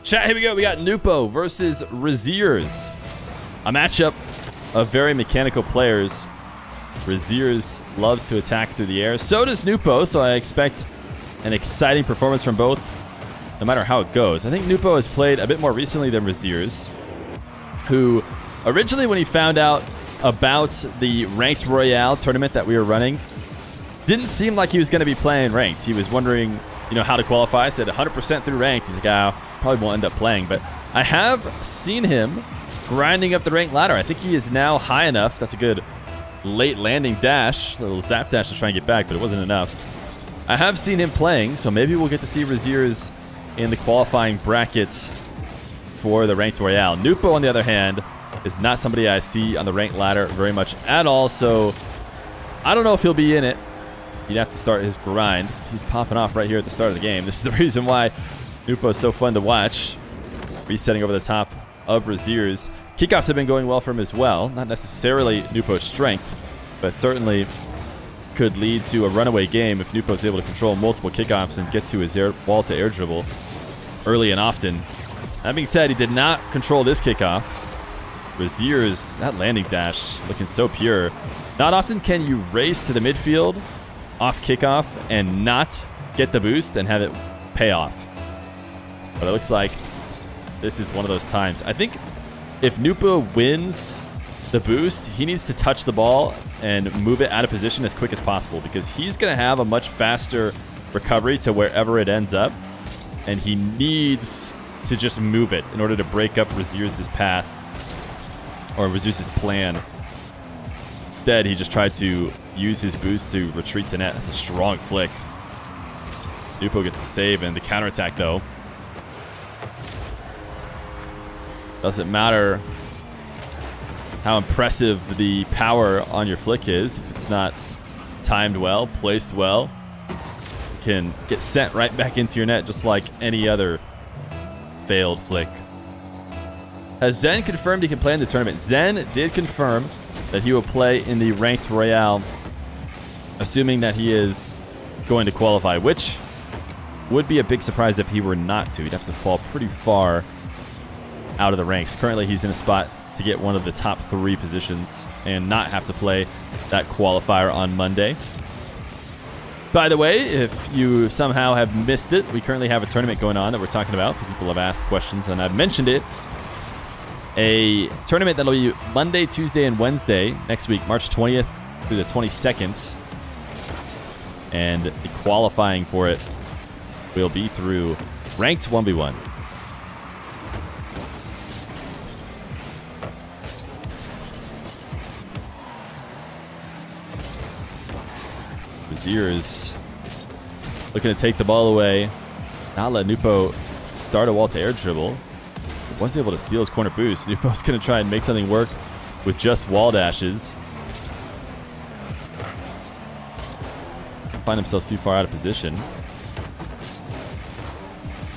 Chat, here we go. We got Nwpo versus Rezears. A matchup of very mechanical players. Rezears loves to attack through the air. So does Nwpo, so I expect an exciting performance from both, no matter how it goes. I think Nwpo has played a bit more recently than Rezears, who originally, when he found out about the Ranked Royale tournament that we were running, didn't seem like he was going to be playing Ranked. He was wondering, how to qualify. I said 100% through Ranked. He's like, probably won't end up playing. But I have seen him grinding up the ranked ladder. I think he is now high enough. That's a good late landing dash. A little zap dash to try and get back, but it wasn't enough. I have seen him playing, so maybe we'll get to see Rezears in the qualifying brackets for the Ranked Royale. Nwpo, on the other hand, is not somebody I see on the ranked ladder very much at all, so I don't know if he'll be in it. He'd have to start his grind. He's popping off right here at the start of the game. This is the reason why Nwpo is so fun to watch. Resetting over the top of Rezears. Kickoffs have been going well for him as well. Not necessarily Nwpo's strength, but certainly could lead to a runaway game if Nwpo is able to control multiple kickoffs and get to his wall to air dribble early and often. That being said, he did not control this kickoff. Rezears, that landing dash looking so pure. Not often can you race to the midfield off kickoff and not get the boost and have it pay off. But it looks like this is one of those times. I think if Nwpo wins the boost, he needs to touch the ball and move it out of position as quick as possible, because he's going to have a much faster recovery to wherever it ends up, and he needs to just move it in order to break up Rezears' path or Rezears' plan. Instead, he just tried to use his boost to retreat to net. That's a strong flick. Nwpo gets the save and the counterattack, though. Doesn't matter how impressive the power on your flick is. If it's not timed well, placed well, it can get sent right back into your net just like any other failed flick. Has Zen confirmed he can play in this tournament? Zen did confirm that he will play in the Ranked Royale, assuming that he is going to qualify, which would be a big surprise if he were not to. He'd have to fall pretty far out of the ranks. Currently, he's in a spot to get one of the top 3 positions and not have to play that qualifier on Monday. By the way, if you somehow have missed it, we currently have a tournament going on that we're talking about. People have asked questions, and I've mentioned it. A tournament that'll be Monday, Tuesday, and Wednesday next week, March 20th through the 22nd. And the qualifying for it will be through Ranked 1v1. Rezears looking to take the ball away. Not let Nwpo start a wall to air dribble. Was able to steal his corner boost. Nwpo's going to try and make something work with just wall dashes. Doesn't find himself too far out of position.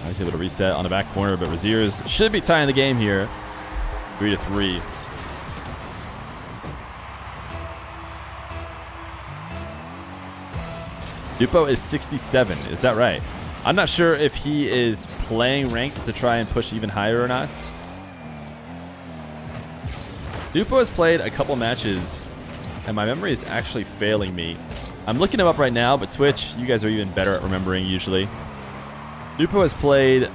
He's able to reset on the back corner, but Rezears should be tying the game here. 3-3. Nwpo is 67. Is that right? I'm not sure if he is playing ranked to try and push even higher or not. Nwpo has played a couple matches, and my memory is actually failing me. I'm looking him up right now, but Twitch, you guys are even better at remembering usually. Nwpo has played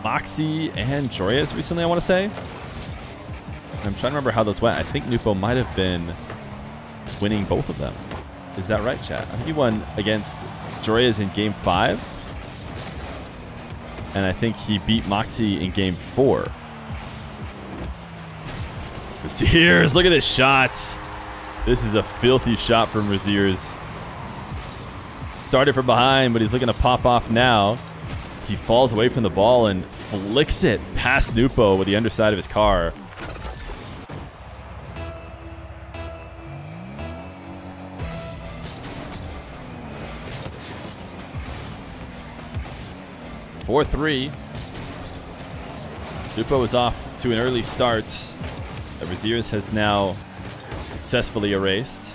Moxie and Joyous recently, I want to say. I'm trying to remember how those went. I think Nwpo might have been winning both of them. Is that right, chat? I think he won against Joyous in Game 5. And I think he beat Moxie in Game 4. Rezears, look at this shot. This is a filthy shot from Rezears. Started from behind, but he's looking to pop off now as he falls away from the ball and flicks it past Nwpo with the underside of his car. (4-3). Nwpo is off to an early start that Rezears has now successfully erased.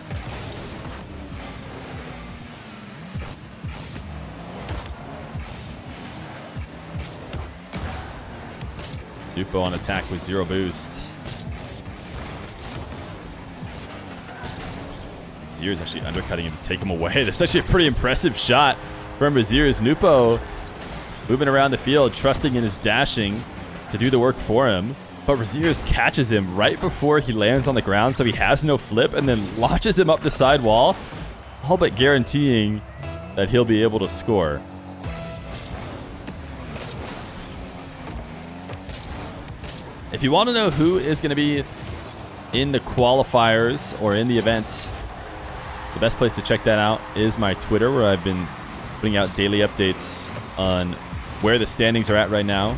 Nwpo on attack with 0 boost. Rezears actually undercutting him to take him away. That's actually a pretty impressive shot from Rezears. Nwpo moving around the field, trusting in his dashing to do the work for him. But Rezears catches him right before he lands on the ground, so he has no flip, and then launches him up the side wall, all but guaranteeing that he'll be able to score. If you want to know who is going to be in the qualifiers or in the events, the best place to check that out is my Twitter, where I've been putting out daily updates on where the standings are at right now.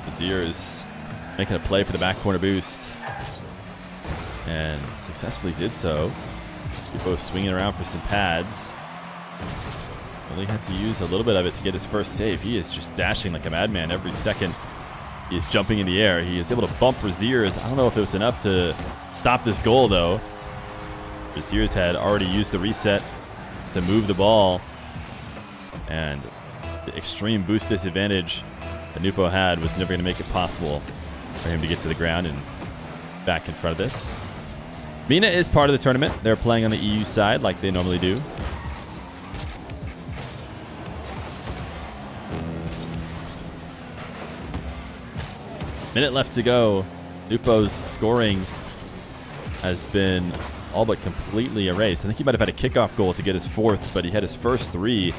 Rezears making a play for the back corner boost, and successfully did so. Nwpo swinging around for some pads. Only had to use a little bit of it to get his first save. He is just dashing like a madman every second. He is jumping in the air. He is able to bump Rezears. I don't know if it was enough to stop this goal, though. Rezears had already used the reset to move the ball, and the extreme boost disadvantage that Nwpo had was never going to make it possible for him to get to the ground and back in front of this. Mina is part of the tournament. They're playing on the EU side like they normally do. Minute left to go. Nwpo's scoring has been all but completely erased. I think he might have had a kickoff goal to get his 4th, but he had his first 3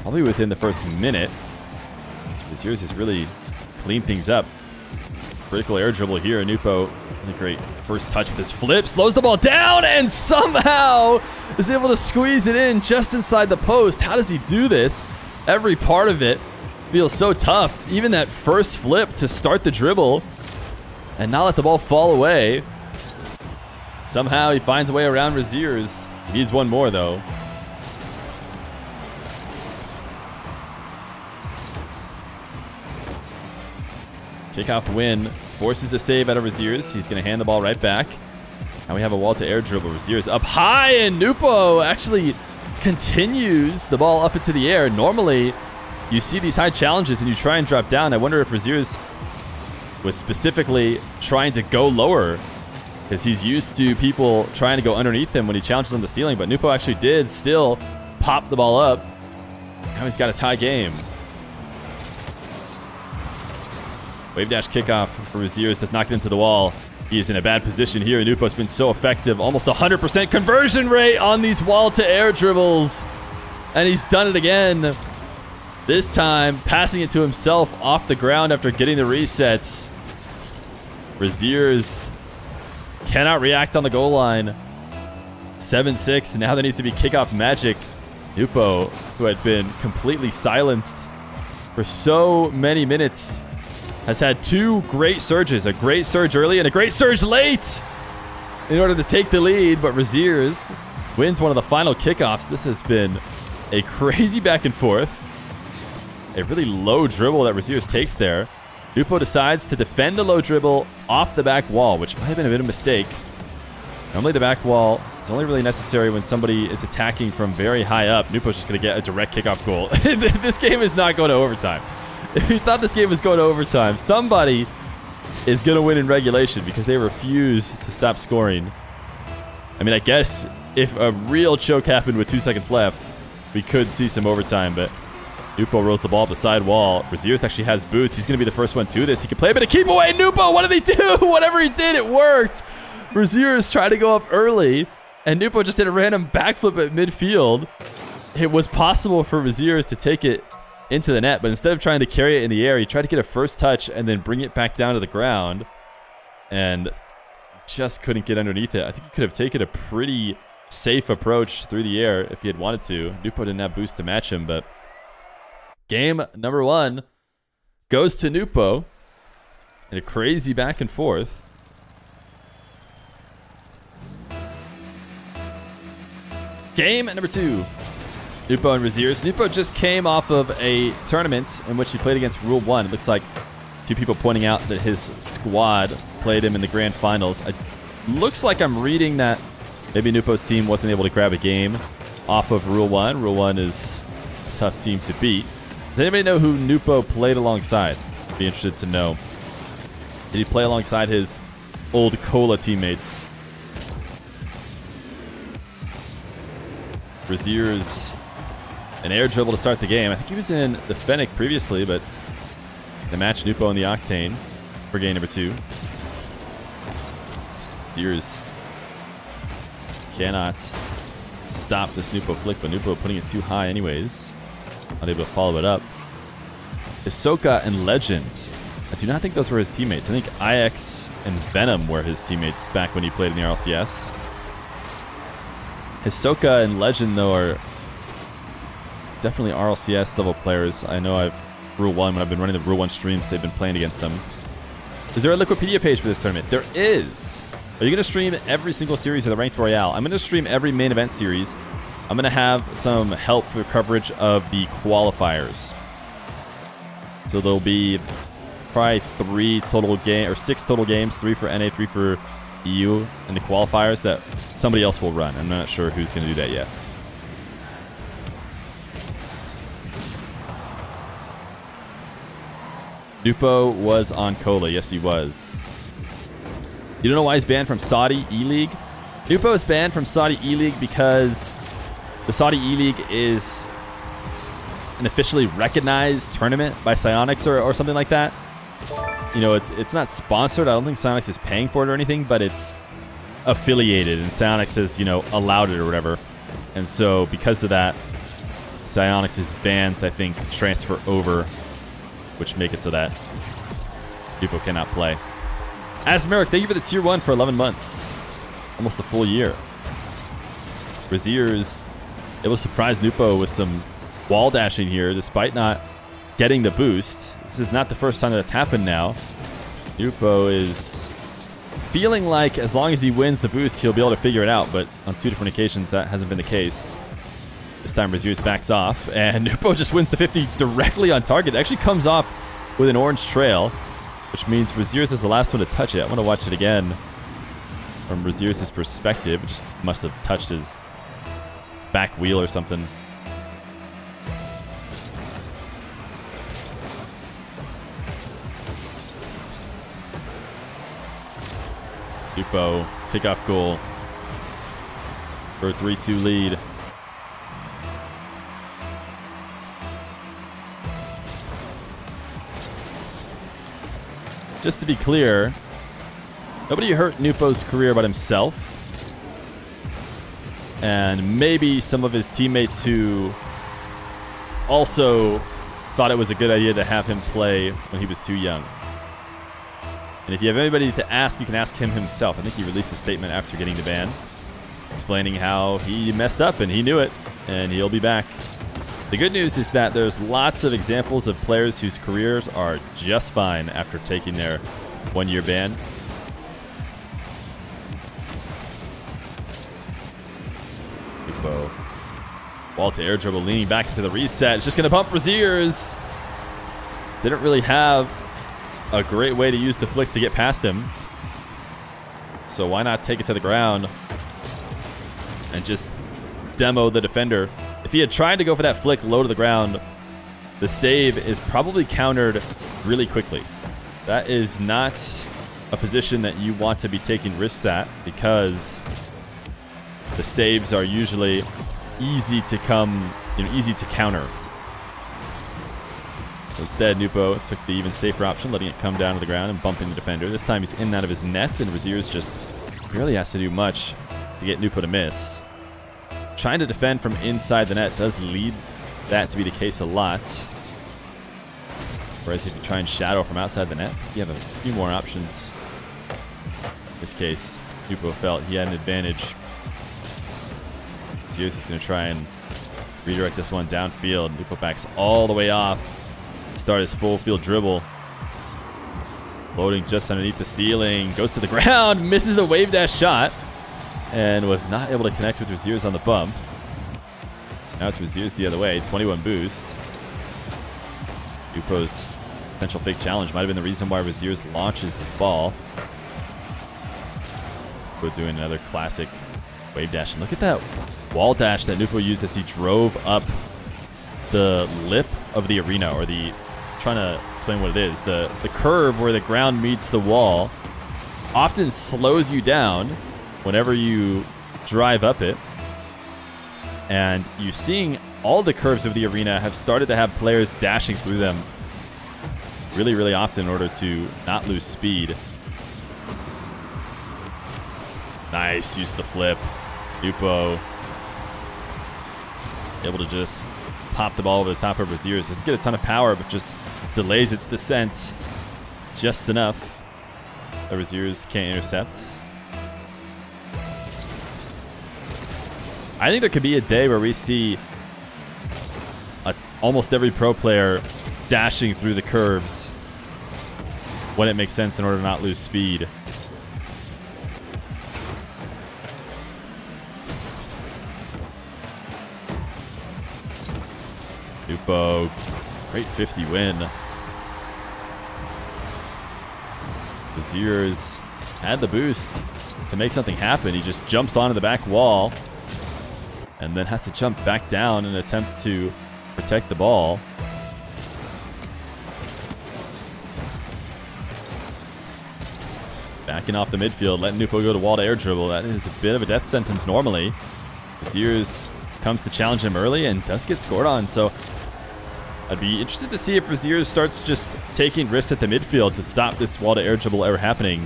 probably within the first minute. Rezears has really cleaned things up. Critical air dribble here. Nwpo, a great first touch with his flip. Slows the ball down and somehow is able to squeeze it in just inside the post. How does he do this? Every part of it feels so tough. Even that first flip to start the dribble and not let the ball fall away. Somehow he finds a way around Rezears. He needs one more, though. Kickoff win. Forces a save out of Rezears. He's going to hand the ball right back. Now we have a wall to air dribble. Rezears up high, and Nwpo actually continues the ball up into the air. Normally, you see these high challenges and you try and drop down. I wonder if Rezears was specifically trying to go lower because he's used to people trying to go underneath him when he challenges on the ceiling. But Nwpo actually did still pop the ball up. Now he's got a tie game. Wave dash kickoff for Rezears does not get into the wall. He is in a bad position here. Nwpo's been so effective. Almost 100% conversion rate on these wall to air dribbles. And he's done it again. This time, passing it to himself off the ground after getting the resets. Rezears cannot react on the goal line. 7-6. Now there needs to be kickoff magic. Nwpo, who had been completely silenced for so many minutes, has had 2 great surges. A great surge early and a great surge late in order to take the lead. But Rezears wins one of the final kickoffs. This has been a crazy back and forth. A really low dribble that Rezears takes there. Nwpo decides to defend the low dribble off the back wall, which might have been a bit of a mistake. Normally the back wall is only really necessary when somebody is attacking from very high up. Nwpo's just going to get a direct kickoff goal. This game is not going to overtime. If you thought this game was going to overtime, somebody is going to win in regulation because they refuse to stop scoring. I mean, I guess if a real choke happened with 2 seconds left, we could see some overtime, but Nwpo rolls the ball up the side wall. Rezears actually has boost. He's going to be the first one to this. He can play a bit of keep away. Nwpo, what did he do? Whatever he did, it worked. Rezears tried to go up early, and Nwpo just did a random backflip at midfield. It was possible for Rezears to take it into the net, but instead of trying to carry it in the air, he tried to get a first touch and then bring it back down to the ground, and just couldn't get underneath it. I think he could have taken a pretty safe approach through the air if he had wanted to. Nwpo didn't have boost to match him, but game number 1 goes to Nwpo in a crazy back and forth. Game number 2. Nwpo and Rezears. Nwpo just came off of a tournament in which he played against Rule 1. It looks like Two people pointing out that his squad played him in the grand finals. Looks like I'm reading that maybe Nwpo's team wasn't able to grab a game off of Rule 1. Rule 1 is a tough team to beat. Does anybody know who Nwpo played alongside? Be interested to know. Did he play alongside his old Cola teammates? Rezears, an air dribble to start the game. I think he was in the Fennec previously, but the match Nwpo in the Octane for game number 2. Rezears cannot stop this Nwpo flick, but Nwpo putting it too high anyways. Not able to follow it up. Hisoka and Legend. I do not think those were his teammates. I think IX and Venom were his teammates back when he played in the RLCS. Hisoka and Legend, though, are definitely RLCS level players. I know I've Rule 1, when I've been running the Rule 1 streams, they've been playing against them. Is there a Liquipedia page for this tournament? There is. Are you going to stream every single series of the Ranked Royale? I'm going to stream every main event series. I'm going to have some help for coverage of the qualifiers. So there'll be probably 3 total game or 6 total games, 3 for NA, 3 for EU, and the qualifiers that somebody else will run. I'm not sure who's going to do that yet. Nwpo was on Cola. Yes, he was. You don't know why he's banned from Saudi E-League? Nwpo is banned from Saudi E-League because the Saudi E-League is an officially recognized tournament by Psyonix or something like that. You know, it's not sponsored. I don't think Psyonix is paying for it or anything, but it's affiliated, and Psyonix has, you know, allowed it or whatever. And so because of that, Psyonix's bans, I think, transfer over, which make it so that Nwpo cannot play. Asmeric, thank you for the tier 1 for 11 months. Almost a full year. Rezears able to surprise Nwpo with some wall dashing here, despite not getting the boost. This is not the first time that's happened now. Nwpo is feeling like as long as he wins the boost, he'll be able to figure it out, but on 2 different occasions, that hasn't been the case. This time, Rezears backs off, and Nwpo just wins the 50 directly on target. It actually comes off with an orange trail, which means Rezears is the last one to touch it. I want to watch it again from Rezears' perspective. It just must have touched his back wheel or something. Nwpo, kickoff goal for a 3-2 lead. Just to be clear, nobody hurt Nwpo's career but himself. And maybe some of his teammates who also thought it was a good idea to have him play when he was too young. And if you have anybody to ask, you can ask him himself. I think he released a statement after getting the ban, explaining how he messed up and he knew it, and he'll be back. The good news is that there's lots of examples of players whose careers are just fine after taking their 1-year ban. Nwpo. Ball to air dribble, leaning back into the reset. It's just going to bump Rezears. Didn't really have a great way to use the flick to get past him. So why not take it to the ground and just demo the defender? If he had tried to go for that flick low to the ground, the save is probably countered really quickly. That is not a position that you want to be taking risks at, because the saves are usually easy to come, easy to counter. So instead, Nwpo took the even safer option, letting it come down to the ground and bumping the defender. This time he's in and out of his net, and Rezears just barely has to do much to get Nwpo to miss. Trying to defend from inside the net does lead that to be the case a lot. Whereas if you try and shadow from outside the net, you have a few more options. In this case, Nwpo felt he had an advantage. Rezears is going to try and redirect this one downfield. Nwpo backs all the way off. Start his full field dribble. Floating just underneath the ceiling. Goes to the ground. Misses the wave dash shot. And was not able to connect with Rezears on the bump. So now it's Rezears the other way. 21 boost. Nwpo's Potential fake challenge might have been the reason why Rezears launches his ball. We're doing another classic wave dash. And look at that wall dash that Nwpo used as he drove up the lip of the arena, or the, trying to explain what it is, the curve where the ground meets the wall often slows you down whenever you drive up it. And you're seeing all the curves of the arena have started to have players dashing through them really, really often in order to not lose speed. Nice use of the flip. Nwpo able to just pop the ball over the top of Rezears. Doesn't get a ton of power, but just delays its descent just enough that Rezears can't intercept. I think there could be a day where we see almost every pro player dashing through the curves when it makes sense in order to not lose speed. Nwpo, great 50 win. Rezears had the boost to make something happen. He just jumps onto the back wall and then has to jump back down in an attempt to protect the ball. Backing off the midfield, letting Nwpo go to wall to air dribble. That is a bit of a death sentence normally. Rezears comes to challenge him early and does get scored on, so I'd be interested to see if Rezears starts just taking risks at the midfield to stop this wall to air dribble ever happening,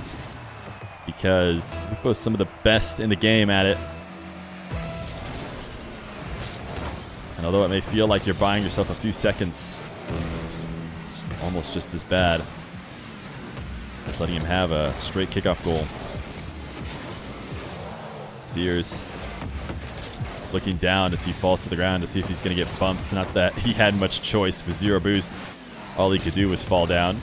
because Nwpo is some of the best in the game at it. And although it may feel like you're buying yourself a few seconds, it's almost just as bad as letting him have a straight kickoff goal. Rezears looking down as he falls to the ground to see if he's going to get bumps. Not that he had much choice with zero boost. All he could do was fall down.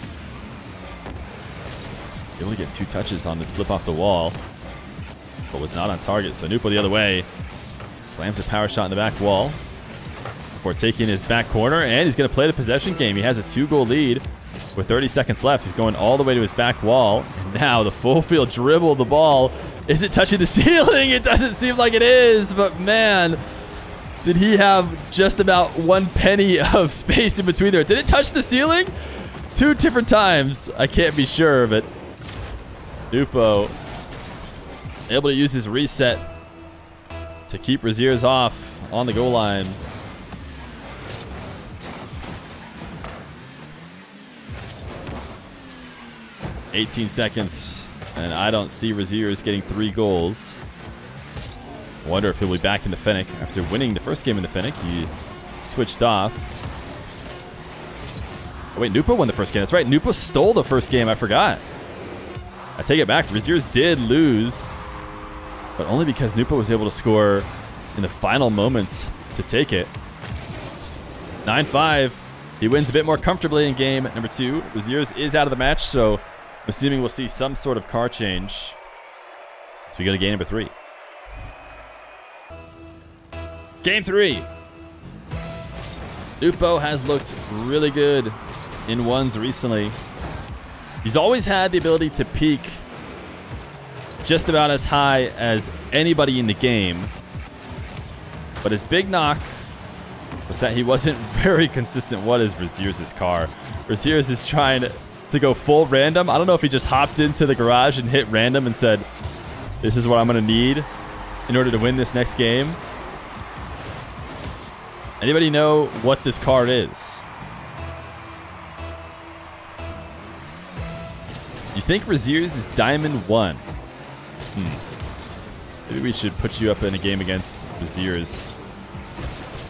Able to get 2 touches on this flip off the wall, but was not on target. So Nwpo the other way slams a power shot in the back wall before taking his back corner, and he's going to play the possession game. He has a 2-goal lead with 30 seconds left. He's going all the way to his back wall. And now the full field dribble. The ball, is it touching the ceiling? It doesn't seem like it is, but man, did he have just about 1 penny of space in between there. Did it touch the ceiling? 2 different times. I can't be sure, but Nwpo able to use his reset to keep Rezears off on the goal line. "18 seconds, and I don't see Rezears getting 3 goals. I wonder if he'll be back in the Fennec. After winning the first game in the Fennec, he switched off. Oh, wait, Nwpo won the first game. That's right, Nwpo stole the first game. I forgot. I take it back. Rezears did lose, but only because Nwpo was able to score in the final moments to take it. 9-5. He wins a bit more comfortably in game number 2. Rezears is out of the match, so I'm assuming we'll see some sort of car change as we go to game number 3. Game 3. Nwpo has looked really good in ones recently. He's always had the ability to peak just about as high as anybody in the game. But his big knock was that he wasn't very consistent. What is Rezears' car? Rezears is trying to go full random. I don't know if he just hopped into the garage and hit random and said, this is what I'm going to need in order to win this next game. Anybody know what this card is? You think Rezears is Diamond 1? Maybe we should put you up in a game against Rezears.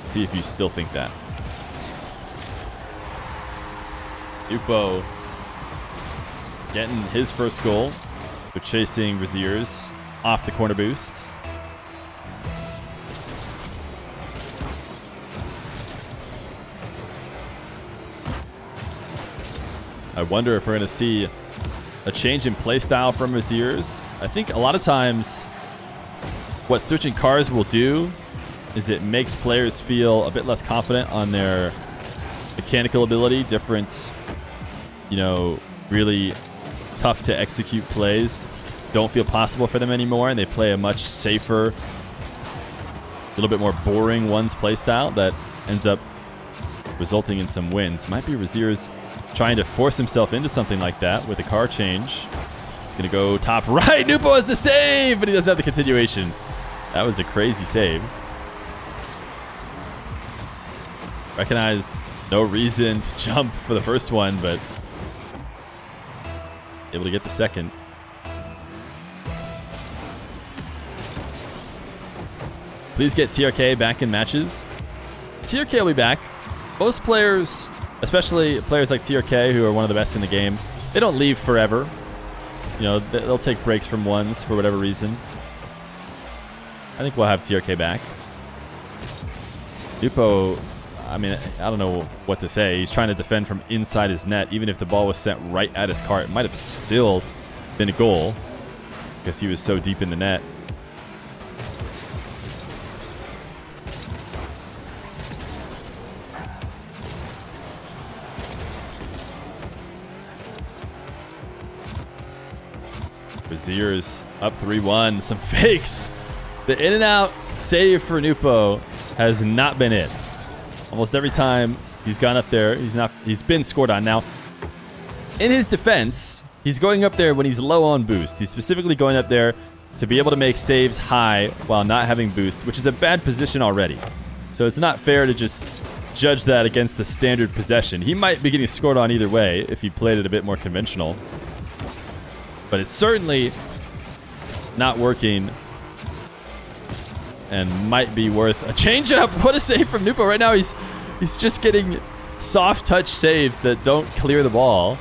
See if you still think that. Nwpo getting his first goal with chasing Rezears off the corner boost. I wonder if we're going to see a change in play style from Rezears. I think a lot of times what switching cars will do is it makes players feel a bit less confident on their mechanical ability. Different you know, really tough to execute plays don't feel possible for them anymore, and they play a much safer, a little bit more boring ones play style that ends up resulting in some wins. Might be Rezears trying to force himself into something like that with a car change. It's going to go top right. Nwpo has the save, but he doesn't have the continuation. That was a crazy save. Recognized no reason to jump for the first one, but able to get the second. Please get TRK back in matches. TRK will be back. Most players, especially players like TRK, who are one of the best in the game, they don't leave forever. You know, they'll take breaks from ones for whatever reason. I think we'll have TRK back. Nwpo, I mean, I don't know what to say. He's trying to defend from inside his net. Even if the ball was sent right at his car, it might have still been a goal because he was so deep in the net. Rezears up 3-1. Some fakes. The in and out save for Nwpo has not been it. Almost every time he's gone up there, he's been scored on. Now, in his defense, he's going up there when he's low on boost. He's specifically going up there to be able to make saves high while not having boost, which is a bad position already. So it's not fair to just judge that against the standard possession. He might be getting scored on either way if he played it a bit more conventional. But it's certainly not working and might be worth a changeup. What a save from Nwpo. Right now he's just getting soft touch saves that don't clear the ball.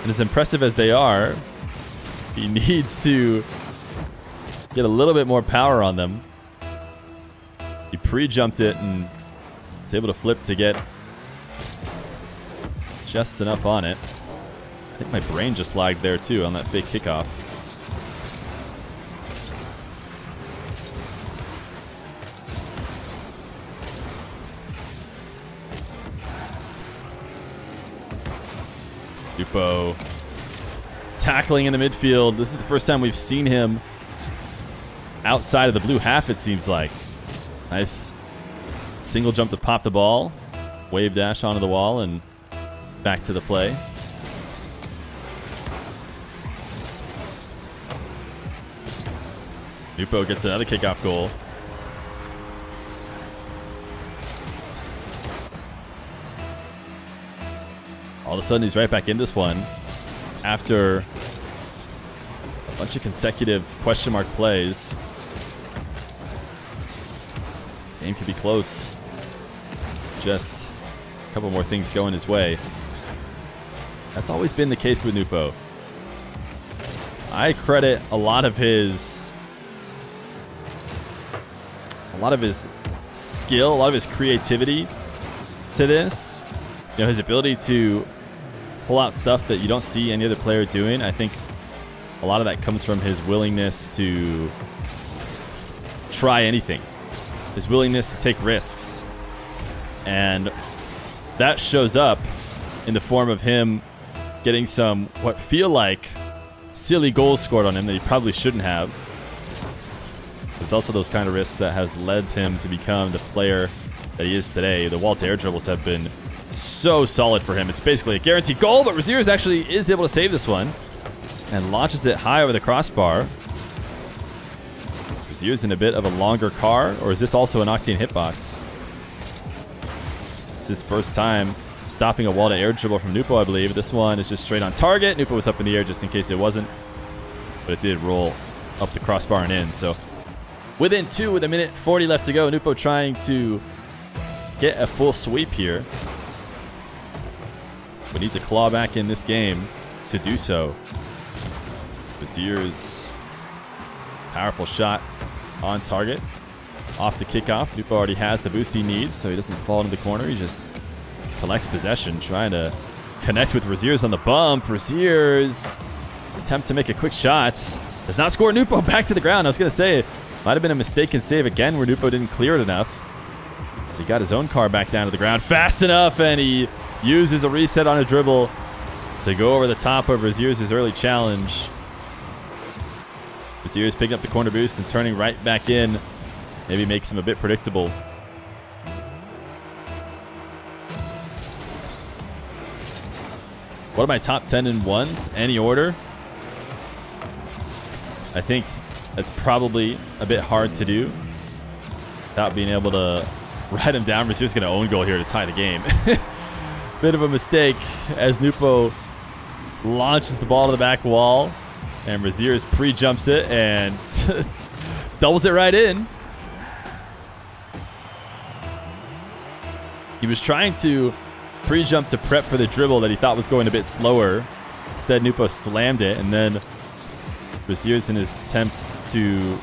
And as impressive as they are, he needs to get a little bit more power on them. He pre-jumped it and was able to flip to get just enough on it. I think my brain just lagged there too on that fake kickoff. Nwpo tackling in the midfield. This is the first time we've seen him outside of the blue half, it seems like. Nice single jump to pop the ball. Wave dash onto the wall and back to the play. Nwpo gets another kickoff goal. All of a sudden, he's right back in this one after a bunch of consecutive question mark plays. Game could be close. Just a couple more things going his way. That's always been the case with Nwpo. I credit a lot of his skill, a lot of his creativity to this. You know, his ability to pull out stuff that you don't see any other player doing. I think a lot of that comes from his willingness to try anything. His willingness to take risks. And that shows up in the form of him getting some, what feel like, silly goals scored on him that he probably shouldn't have. It's also those kind of risks that has led him to become the player that he is today. The wall to air dribbles have been so solid for him. It's basically a guaranteed goal, but Rezears actually is able to save this one and launches it high over the crossbar. Is Rezears in a bit of a longer car, or is this also an Octane hitbox? It's his first time stopping a wall to air dribble from Nwpo, I believe. This one is just straight on target. Nwpo was up in the air just in case it wasn't, but it did roll up the crossbar and in. So within 2 with 1:40 left to go, Nwpo trying to get a full sweep here. We need to claw back in this game to do so. Rezears, powerful shot on target. Off the kickoff. Nwpo already has the boost he needs, so he doesn't fall into the corner. He just collects possession, trying to connect with Rezears on the bump. Rezears attempt to make a quick shot. Does not score. Nwpo back to the ground. I was going to say, it might have been a mistaken save again where Nwpo didn't clear it enough. He got his own car back down to the ground fast enough, and he uses a reset on a dribble to go over the top of Rezears' early challenge. Rezears picking up the corner boost and turning right back in. Maybe makes him a bit predictable. What are my top 10 in ones? Any order? I think that's probably a bit hard to do without being able to ride him down. Rezears going to own goal here to tie the game. Bit of a mistake as Nwpo launches the ball to the back wall. And Rezears pre-jumps it and doubles it right in. He was trying to pre-jump to prep for the dribble that he thought was going a bit slower. Instead, Nwpo slammed it, and then Rezears, in his attempt to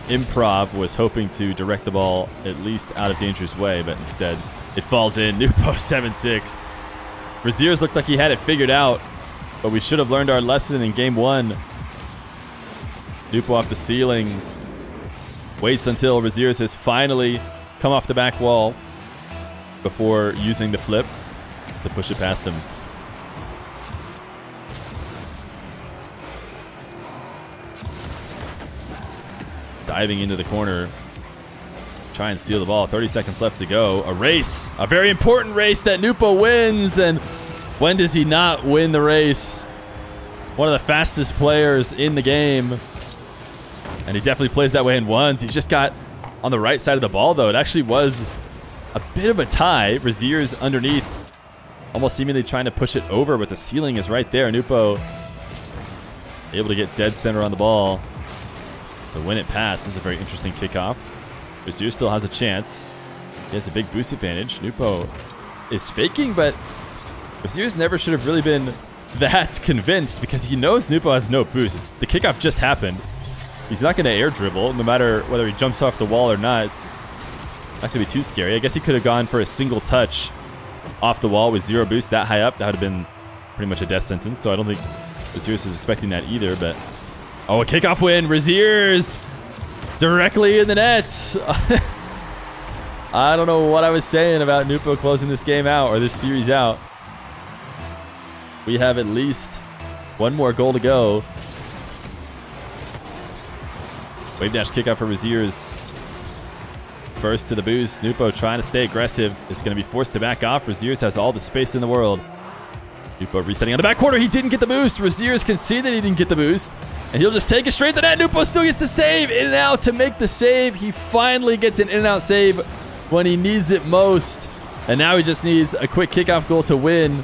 improv, was hoping to direct the ball at least out of dangerous way, but instead it falls in. Nwpo 7-6. Rezears looked like he had it figured out, but we should have learned our lesson in game one. Nwpo off the ceiling. Waits until Rezears has finally come off the back wall before using the flip to push it past him. Diving into the corner. Try and steal the ball. 30 seconds left to go. A race. A very important race that Nwpo wins. And when does he not win the race? One of the fastest players in the game. And he definitely plays that way in ones. He's just got on the right side of the ball, though. It actually was a bit of a tie. Rezears underneath, almost seemingly trying to push it over, but the ceiling is right there. Nwpo able to get dead center on the ball to win it past. This is a very interesting kickoff. Rezears still has a chance. He has a big boost advantage. Nwpo is faking, but Rezears never should have really been that convinced because he knows Nwpo has no boost. The kickoff just happened. He's not going to air dribble, no matter whether he jumps off the wall or not. It's not going to be too scary. I guess he could have gone for a single touch off the wall with zero boost that high up. That would have been pretty much a death sentence, so I don't think Rezears was expecting that either, but... Oh, a kickoff win. Rezears directly in the net. I don't know what I was saying about Nwpo closing this game out or this series out. We have at least one more goal to go. Wave dash kickoff for Rezears. First to the boost. Nwpo trying to stay aggressive. Is going to be forced to back off. Rezears has all the space in the world. Nwpo resetting on the back corner. He didn't get the boost. Rezears can see that he didn't get the boost. And he'll just take it straight to the net. Nwpo still gets the save. In and out to make the save. He finally gets an in and out save when he needs it most. And now he just needs a quick kickoff goal to win.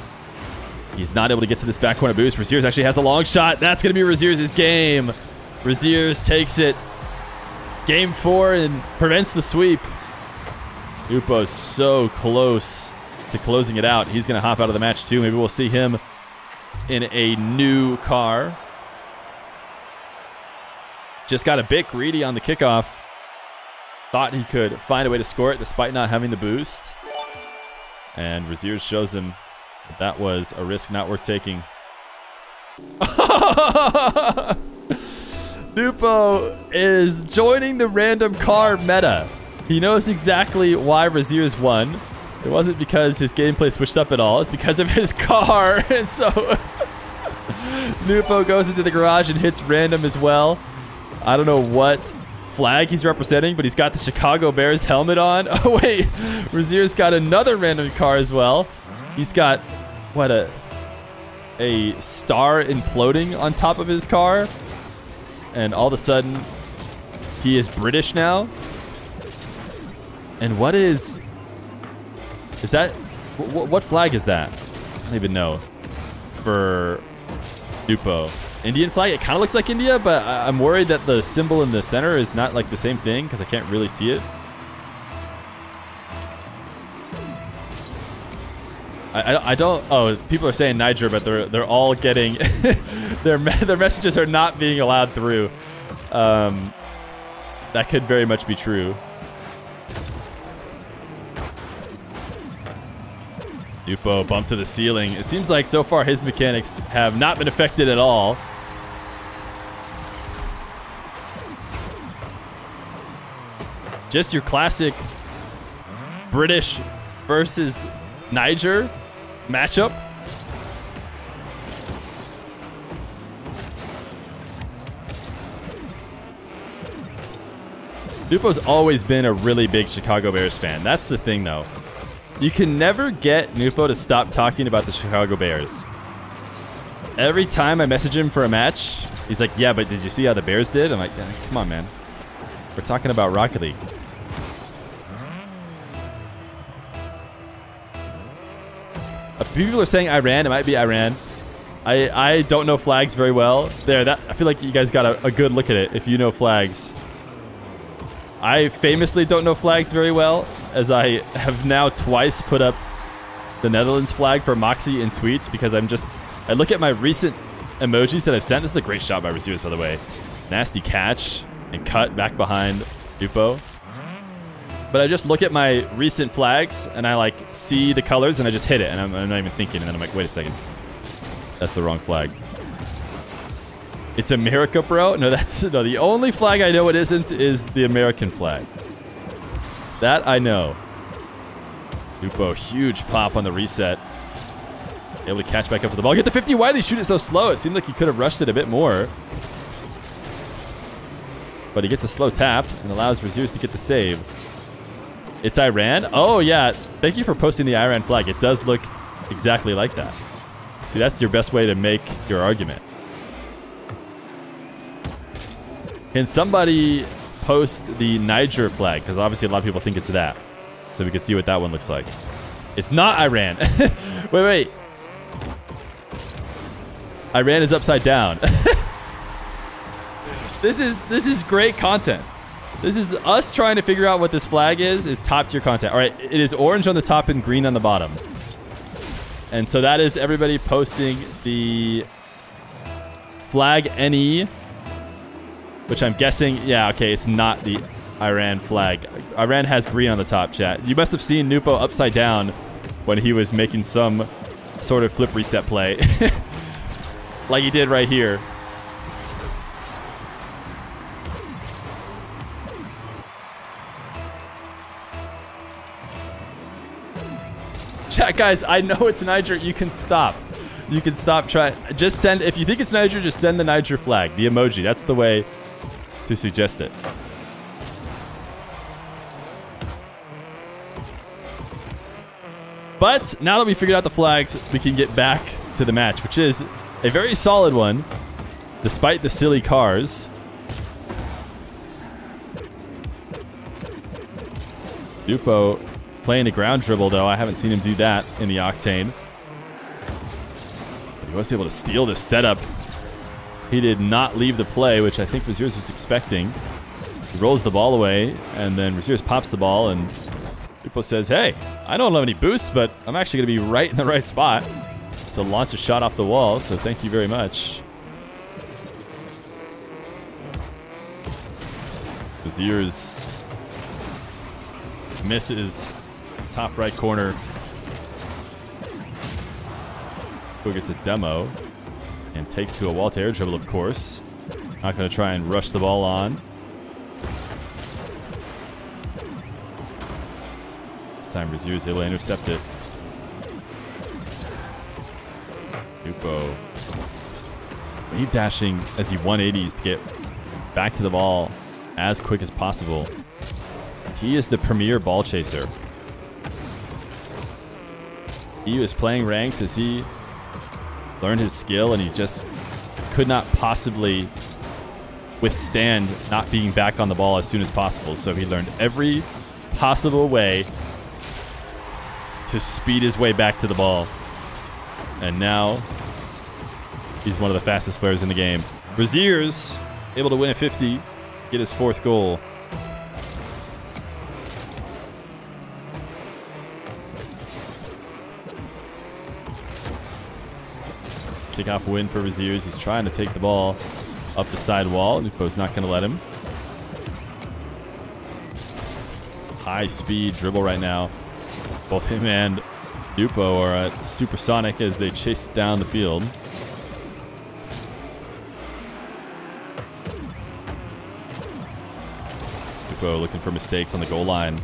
He's not able to get to this back corner boost. Rezears actually has a long shot. That's going to be Rezears' game. Rezears takes it. Game 4 and prevents the sweep. Nwpo so close to closing it out. He's going to hop out of the match too. Maybe we'll see him in a new car. Just got a bit greedy on the kickoff. Thought he could find a way to score it despite not having the boost. And Rezears shows him that that was a risk not worth taking. Nwpo is joining the random car meta. He knows exactly why Rezears won. It wasn't because his gameplay switched up at all. It's because of his car. And so Nwpo goes into the garage and hits random as well. I don't know what flag he's representing, but he's got the Chicago Bears helmet on. Oh, wait. Rezears got another random car as well. He's got, what, a star imploding on top of his car. And all of a sudden, he is British now. And what is that? What flag is that? I don't even know. For Nwpo. Indian flag? It kind of looks like India, but I'm worried that the symbol in the center is not like the same thing because I can't really see it. I don't. Oh, people are saying Niger, but they're all getting their messages are not being allowed through. That could very much be true. Nwpo bumped to the ceiling. It seems like so far his mechanics have not been affected at all. Just your classic British versus Niger matchup. Nwpo's always been a really big Chicago Bears fan. That's the thing, though. You can never get Nwpo to stop talking about the Chicago Bears. Every time I message him for a match, he's like, yeah, but did you see how the Bears did? I'm like, yeah, come on, man. We're talking about Rocket League. People are saying Iran. It might be Iran. I don't know flags very well. There, I feel like you guys got a good look at it if you know flags. I famously don't know flags very well, as I have now twice put up the Netherlands flag for Moxie in tweets because I look at my recent emojis that I've sent. This is a great shot by Rezears, by the way. Nasty catch and cut back behind Nwpo. But I just look at my recent flags and I like see the colors and I just hit it and I'm not even thinking. And then I'm like, wait a second. That's the wrong flag. It's America, bro? No, no, the only flag I know it isn't is the American flag. That I know. Nwpo, huge pop on the reset. Able to catch back up to the ball. Get the 50. Why did he shoot it so slow? It seemed like he could have rushed it a bit more. But he gets a slow tap and allows Rezears to get the save. It's Iran? Oh, yeah. Thank you for posting the Iran flag. It does look exactly like that. See, that's your best way to make your argument. Can somebody post the Niger flag? Because obviously a lot of people think it's that. So we can see what that one looks like. It's not Iran. Wait. Iran is upside down. This is great content. This is us trying to figure out what this flag is top tier content. All right, it is orange on the top and green on the bottom. And so that is everybody posting the flag NE, which I'm guessing, yeah, okay, it's not the Iran flag. Iran has green on the top, chat. You must have seen Nwpo upside down when he was making some sort of flip reset play. Like he did right here. Chat, guys, I know it's Niger. You can stop. You can stop trying. Just send, if you think it's Niger, just send the Niger flag, the emoji. That's the way to suggest it. But now that we figured out the flags, we can get back to the match, which is a very solid one, despite the silly cars. Nwpo playing a ground dribble, though. I haven't seen him do that in the Octane. But he was able to steal this setup. He did not leave the play, which I think Rezears was expecting. He rolls the ball away, and then Rezears pops the ball, and Nwpo says, hey, I don't have any boosts, but I'm actually going to be right in the right spot to launch a shot off the wall, so thank you very much. Rezears misses top right corner. Nwpo gets a demo and takes to a wall to air dribble, of course. Not going to try and rush the ball on. This time Rezears able to intercept it. Nwpo wave dashing as he 180s to get back to the ball as quick as possible. He is the premier ball chaser. He was playing ranked as he learned his skill, and he just could not possibly withstand not being back on the ball as soon as possible. So he learned every possible way to speed his way back to the ball. And now he's one of the fastest players in the game. Rezears able to win a 50, get his 4th goal. Kickoff win for Rezears. He's trying to take the ball up the side wall. Nwpo's not going to let him. High speed dribble right now. Both him and Nwpo are at supersonic as they chase down the field. Nwpo looking for mistakes on the goal line.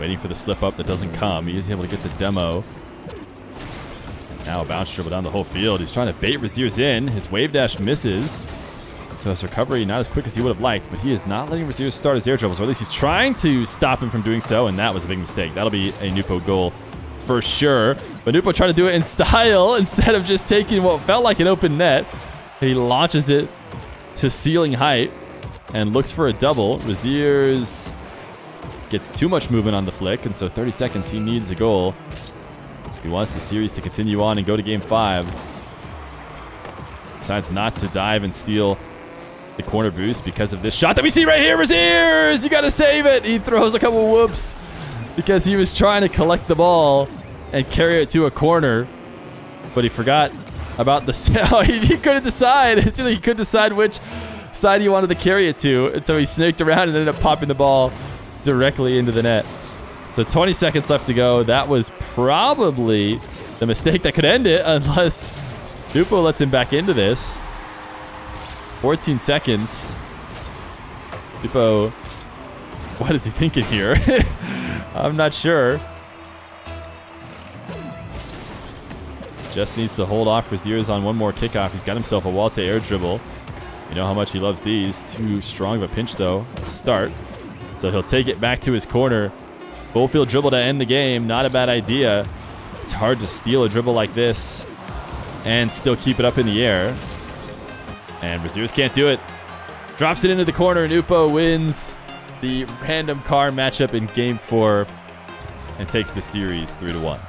Waiting for the slip up that doesn't come. He is able to get the demo. Now a bounce dribble down the whole field. He's trying to bait Rezears in. His wave dash misses. So his recovery not as quick as he would have liked, but he is not letting Rezears start his air dribbles, or at least he's trying to stop him from doing so, and that was a big mistake. That'll be a Nwpo goal for sure. But Nwpo tried to do it in style instead of just taking what felt like an open net. He launches it to ceiling height and looks for a double. Rezears gets too much movement on the flick, and so 30 seconds, he needs a goal. He wants the series to continue on and go to game 5. Decides not to dive and steal the corner boost because of this shot that we see right here. Rezears, you got to save it. He throws a couple whoops because he was trying to collect the ball and carry it to a corner, but he forgot about the... Oh, he couldn't decide. It seemed like he couldn't decide which side he wanted to carry it to, and so he snaked around and ended up popping the ball directly into the net. So 20 seconds left to go. That was probably the mistake that could end it, unless Nwpo lets him back into this. 14 seconds. Nwpo, what is he thinking here? I'm not sure. Just needs to hold off Rezears on one more kickoff. He's got himself a wall to air dribble. You know how much he loves these. Too strong of a pinch, though, to start. So he'll take it back to his corner. Full field dribble to end the game. Not a bad idea. It's hard to steal a dribble like this and still keep it up in the air. And Rezears can't do it. Drops it into the corner. Nwpo wins the random car matchup in game 4 and takes the series 3-1.